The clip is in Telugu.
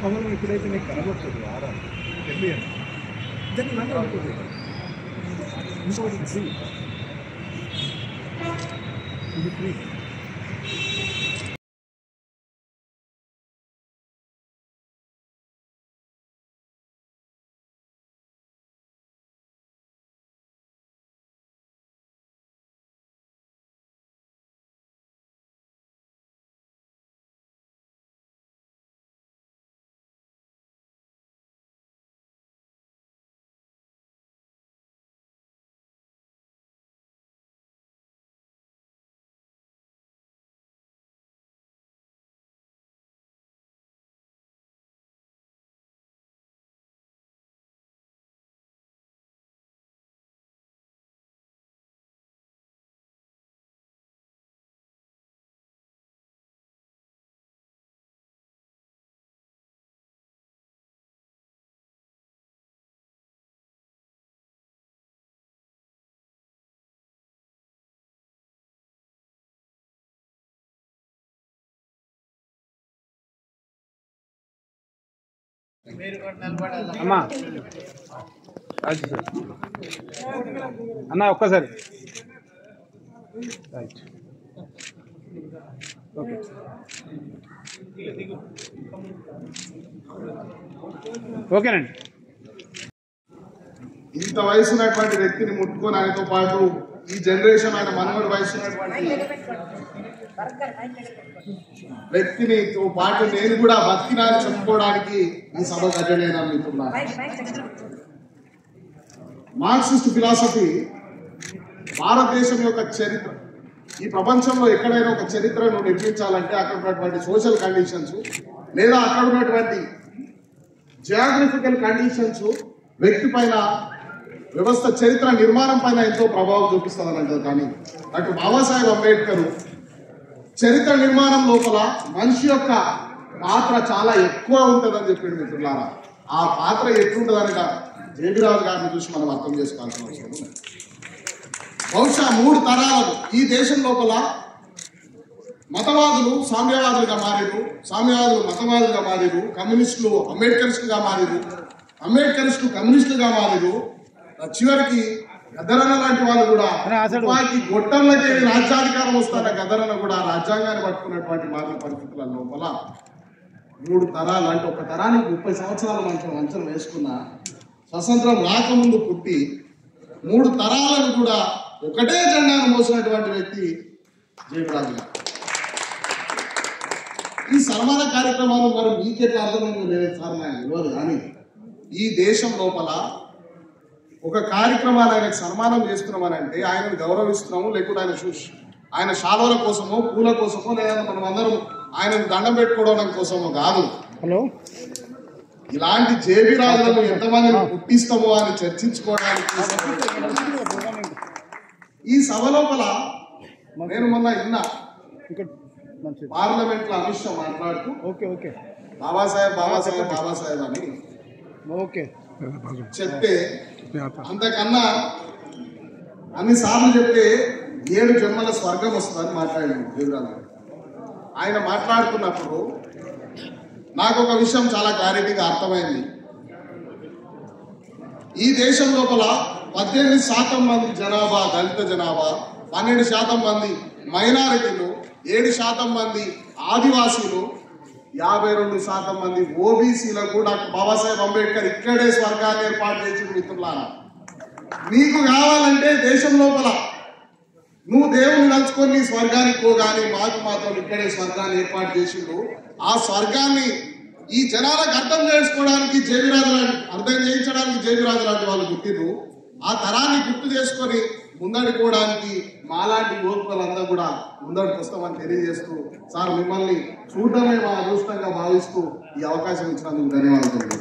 కమలం ఎప్పుడైతే నీకు కనబడుతుంది ఆరా వెళ్ళి దాన్ని మళ్ళీ ఇంకోటి ఫ్రీ ఇది ఫ్రీ అమ్మా సార్ అన్న ఒక్కసారి రైట్ ఓకే ఓకేనండి. ఇంత వయసు ఉన్నటువంటి వ్యక్తిని ముట్టుకొని ఆయనతో పాటు ఈ జనరేషన్ ఆయన మనవడి వయసు ఉన్నటువంటి వ్యక్తిని పాటు నేను కూడా బతికినా అని చెప్పుకోవడానికి ఈ సభ గజనేనా మిత్రున్నా. మార్క్సిస్ట్ ఫిలాసఫీ భారతదేశం యొక్క చరిత్ర, ఈ ప్రపంచంలో ఎక్కడైనా ఒక చరిత్రను నిర్మించాలంటే అక్కడ ఉన్నటువంటి సోషల్ కండిషన్స్ లేదా అక్కడ ఉన్నటువంటి జియోగ్రఫికల్ కండిషన్స్ వ్యక్తి పైన, వ్యవస్థ చరిత్ర నిర్మాణం పైన ఎంతో ప్రభావం చూపిస్తుందని అంటారు. కానీ డాక్టర్ బాబాసాహెబ్ అంబేద్కర్ చరిత్ర నిర్మాణం లోపల మనిషి యొక్క పాత్ర చాలా ఎక్కువ ఉంటుందని చెప్పిండు మిత్రులారా. ఆ పాత్ర ఎట్లుంటుందనక జేబీరాజు గారిని చూసి మనం అర్థం చేసుకోవాల్సిన అవసరం ఉంది. బహుశా 3 తరాలను ఈ దేశం లోపల మతవాదులు సామ్యవాదులుగా మారిరు, సామ్యవాదులు మతవాదులుగా మారిరు, కమ్యూనిస్టులు అంబేద్కరిస్టులుగా మారిరు, అంబేద్కరిస్టులు కమ్యూనిస్టులుగా మారిరు. చివరికి గద్దరన్న లాంటి వాళ్ళు కూడా వారికి గొట్టంలోకి రాజ్యాధికారం వస్తున్న గద్దరన్న కూడా రాజ్యాంగాన్ని పట్టుకున్నటువంటి మార్గ పరిస్థితుల లోపల 3 తరాలు అంటే ఒక తరానికి 30 సంవత్సరాల మంచం వేసుకున్న స్వతంత్రం రాకముందు పుట్టి 3 తరాలను కూడా ఒకటే జెండాను మోసినటువంటి వ్యక్తి జేబీరాజు గారు. ఈ సన్మాన కార్యక్రమాలు మరి మీకెట్లా అర్థమైందో లేదు సార్ నాకు తెలియదు. కానీ ఈ దేశం లోపల ఒక కార్యక్రమాన్ని ఆయనకు సన్మానం చేస్తున్నామని అంటే ఆయనను గౌరవిస్తున్నాము, లేకుంటే ఆయన శాలువల కోసమో పూల కోసమో లేదా మనం అందరం ఆయనను దండం పెట్టుకోవడం కోసమో కాదు. హలో, ఇలాంటి జేబీరాజులను ఎంతమందిని పుట్టిస్తామో అని చర్చించుకోవడానికి ఈ సభ లోపల నేను మొన్న విన్నా పార్లమెంట్ లో అమిత్ షా మాట్లాడుతూ బాబాసాహెబ్ అని చెప్తే అంతకన్నా అన్నిసార్లు చెప్తే 7 జన్మల స్వర్గం వస్తుందని మాట్లాడాడు జేబీరాజు గారు. ఆయన మాట్లాడుతున్నప్పుడు నాకు ఒక విషయం చాలా క్లారిటీగా అర్థమైంది. ఈ దేశం లోపల 18% మంది జనాభా దళిత జనాభా, 12% మంది మైనారిటీలు, 7% మంది ఆదివాసీలు, 52% మంది ఓబీసీలకు కూడా బాబాసాహెబ్ అంబేద్కర్ ఇక్కడే స్వర్గాన్ని ఏర్పాటు చేసి మిత్రులారా. నీకు కావాలంటే దేశం లోపల నువ్వు దేవుని నలుచుకొని నీ స్వర్గానికి పోగాని మాకు మాత్రం ఇక్కడే స్వర్గాన్ని ఏర్పాటు చేసిండు. ఆ స్వర్గాన్ని ఈ జనాలకు అర్థం చేసుకోవడానికి అర్థం చేయించడానికి జేబీరాజు లాంటి వాళ్ళు పుట్టిర్రు. ఆ తరాన్ని గుర్తు చేసుకొని ముందడుకోవడానికి మాలాంటి యువకులంతా కూడా ముందడుకు వస్తామని తెలియజేస్తూ సార్ మిమ్మల్ని చూడడమే మా అదృష్టంగా భావిస్తూ ఈ అవకాశం ఇచ్చినందుకు ధన్యవాదాలు.